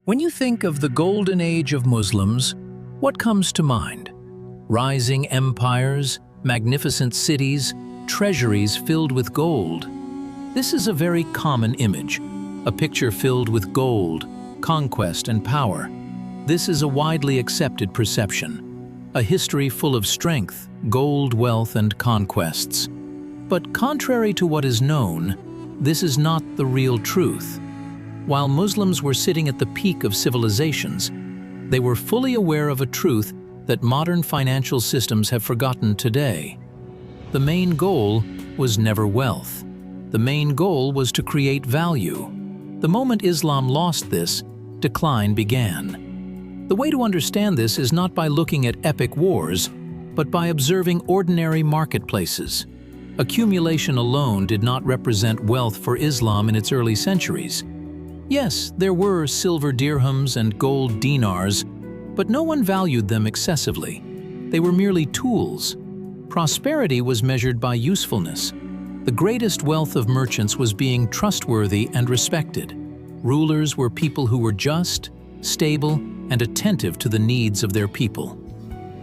When you think of the golden age of Muslims, what comes to mind? Rising empires, magnificent cities, treasuries filled with gold. This is a very common image, a picture filled with gold, conquest, and power. This is a widely accepted perception, a history full of strength, gold, wealth, and conquests. But contrary to what is known, this is not the real truth. While Muslims were sitting at the peak of civilizations, they were fully aware of a truth that modern financial systems have forgotten today. The main goal was never wealth. The main goal was to create value. The moment Islam lost this, decline began. The way to understand this is not by looking at epic wars, but by observing ordinary marketplaces. Accumulation alone did not represent wealth for Islam in its early centuries. Yes, there were silver dirhams and gold dinars, but no one valued them excessively. They were merely tools. Prosperity was measured by usefulness. The greatest wealth of merchants was being trustworthy and respected. Rulers were people who were just, stable, and attentive to the needs of their people.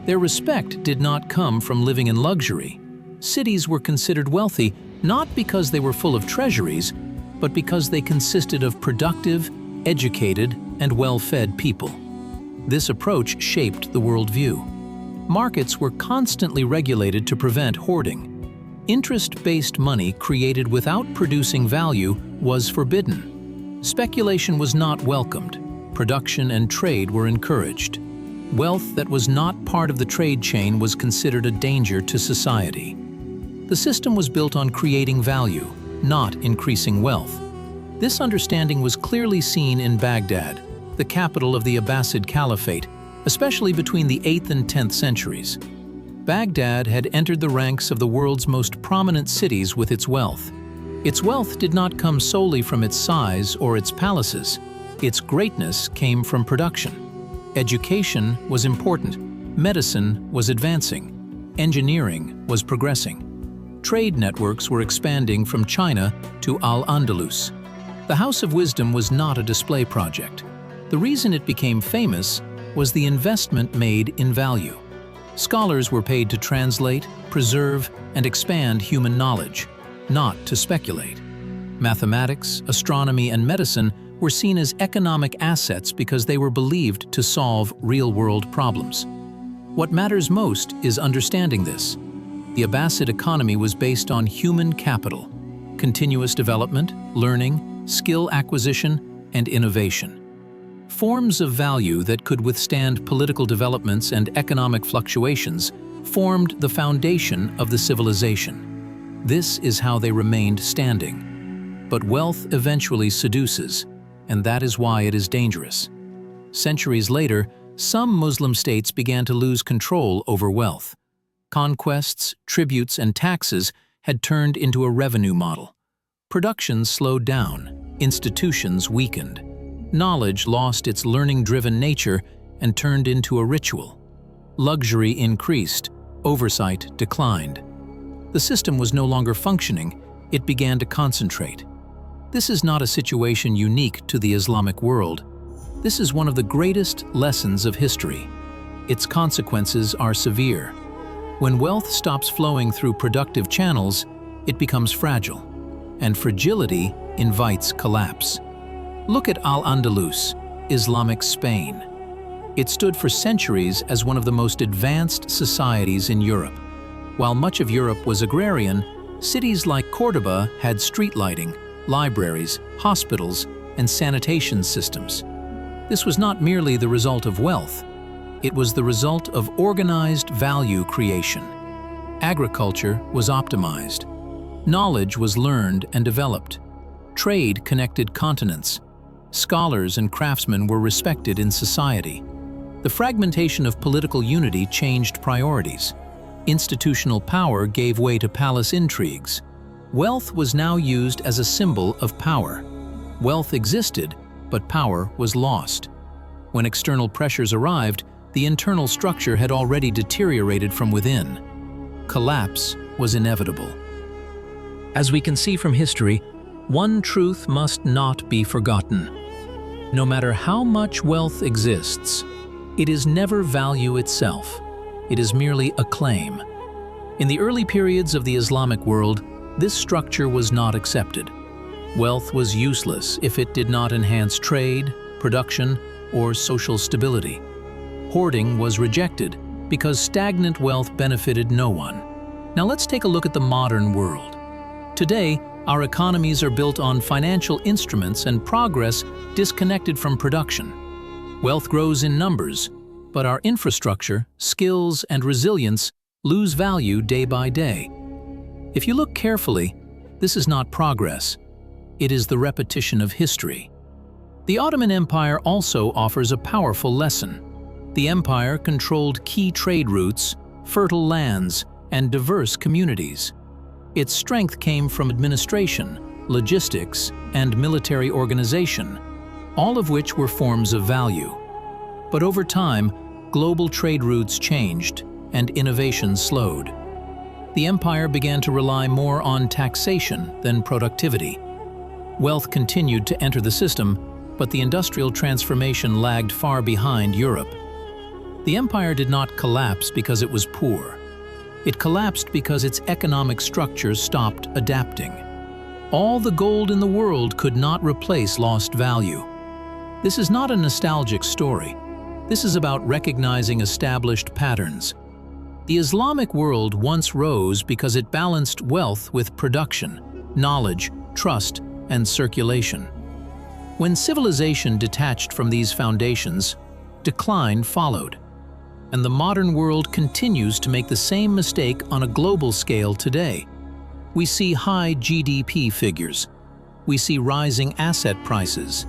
Their respect did not come from living in luxury. Cities were considered wealthy not because they were full of treasuries, but because they consisted of productive, educated, and well-fed people. This approach shaped the worldview. Markets were constantly regulated to prevent hoarding. Interest-based money created without producing value was forbidden. Speculation was not welcomed. Production and trade were encouraged. Wealth that was not part of the trade chain was considered a danger to society. The system was built on creating value, not increasing wealth. This understanding was clearly seen in Baghdad, the capital of the Abbasid Caliphate, especially between the 8th and 10th centuries. Baghdad had entered the ranks of the world's most prominent cities with its wealth. Its wealth did not come solely from its size or its palaces. Its greatness came from production. Education was important, medicine was advancing, engineering was progressing. Trade networks were expanding from China to Al-Andalus. The House of Wisdom was not a display project. The reason it became famous was the investment made in value. Scholars were paid to translate, preserve, and expand human knowledge, not to speculate. Mathematics, astronomy, and medicine were seen as economic assets because they were believed to solve real-world problems. What matters most is understanding this. The Abbasid economy was based on human capital, continuous development, learning, skill acquisition, and innovation. Forms of value that could withstand political developments and economic fluctuations formed the foundation of the civilization. This is how they remained standing. But wealth eventually seduces, and that is why it is dangerous. Centuries later, some Muslim states began to lose control over wealth. Conquests, tributes, and taxes had turned into a revenue model. Production slowed down, institutions weakened. Knowledge lost its learning-driven nature and turned into a ritual. Luxury increased, oversight declined. The system was no longer functioning, it began to concentrate. This is not a situation unique to the Islamic world. This is one of the greatest lessons of history. Its consequences are severe. When wealth stops flowing through productive channels, it becomes fragile, and fragility invites collapse. Look at Al-Andalus, Islamic Spain. It stood for centuries as one of the most advanced societies in Europe. While much of Europe was agrarian, cities like Cordoba had street lighting, libraries, hospitals, and sanitation systems. This was not merely the result of wealth. It was the result of organized value creation. Agriculture was optimized. Knowledge was learned and developed. Trade connected continents. Scholars and craftsmen were respected in society. The fragmentation of political unity changed priorities. Institutional power gave way to palace intrigues. Wealth was now used as a symbol of power. Wealth existed, but power was lost. When external pressures arrived, the internal structure had already deteriorated from within. Collapse was inevitable. As we can see from history, one truth must not be forgotten. No matter how much wealth exists, it is never value itself. It is merely a claim. In the early periods of the Islamic world, this structure was not accepted. Wealth was useless if it did not enhance trade, production, or social stability. Hoarding was rejected because stagnant wealth benefited no one. Now let's take a look at the modern world. Today, our economies are built on financial instruments and progress disconnected from production. Wealth grows in numbers, but our infrastructure, skills, and resilience lose value day by day. If you look carefully, this is not progress. It is the repetition of history. The Ottoman Empire also offers a powerful lesson. The empire controlled key trade routes, fertile lands, and diverse communities. Its strength came from administration, logistics, and military organization, all of which were forms of value. But over time, global trade routes changed and innovation slowed. The empire began to rely more on taxation than productivity. Wealth continued to enter the system, but the industrial transformation lagged far behind Europe. The empire did not collapse because it was poor. It collapsed because its economic structures stopped adapting. All the gold in the world could not replace lost value. This is not a nostalgic story. This is about recognizing established patterns. The Islamic world once rose because it balanced wealth with production, knowledge, trust, and circulation. When civilization detached from these foundations, decline followed. And the modern world continues to make the same mistake on a global scale today. We see high GDP figures. We see rising asset prices.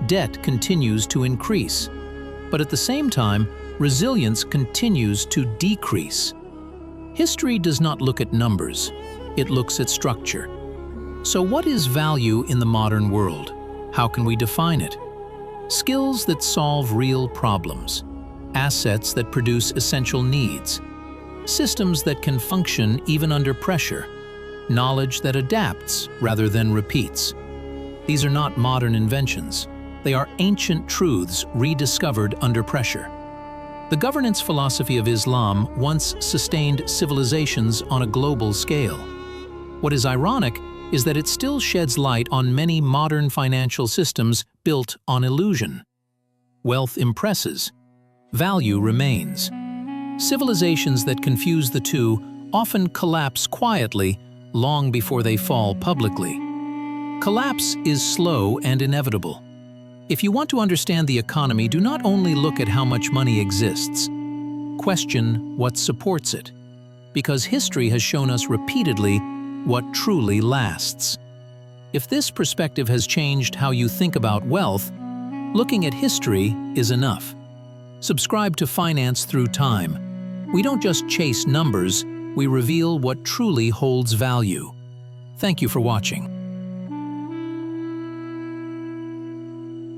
Debt continues to increase. But at the same time, resilience continues to decrease. History does not look at numbers. It looks at structure. So what is value in the modern world? How can we define it? Skills that solve real problems. Assets that produce essential needs. Systems that can function even under pressure. Knowledge that adapts rather than repeats. These are not modern inventions. They are ancient truths rediscovered under pressure. The governance philosophy of Islam once sustained civilizations on a global scale. What is ironic is that it still sheds light on many modern financial systems built on illusion. Wealth impresses. Value remains. Civilizations that confuse the two often collapse quietly long before they fall publicly. Collapse is slow and inevitable. If you want to understand the economy, do not only look at how much money exists. Question what supports it. Because history has shown us repeatedly what truly lasts. If this perspective has changed how you think about wealth, looking at history is enough. Subscribe to Finance Through Time. We don't just chase numbers, we reveal what truly holds value. Thank you for watching.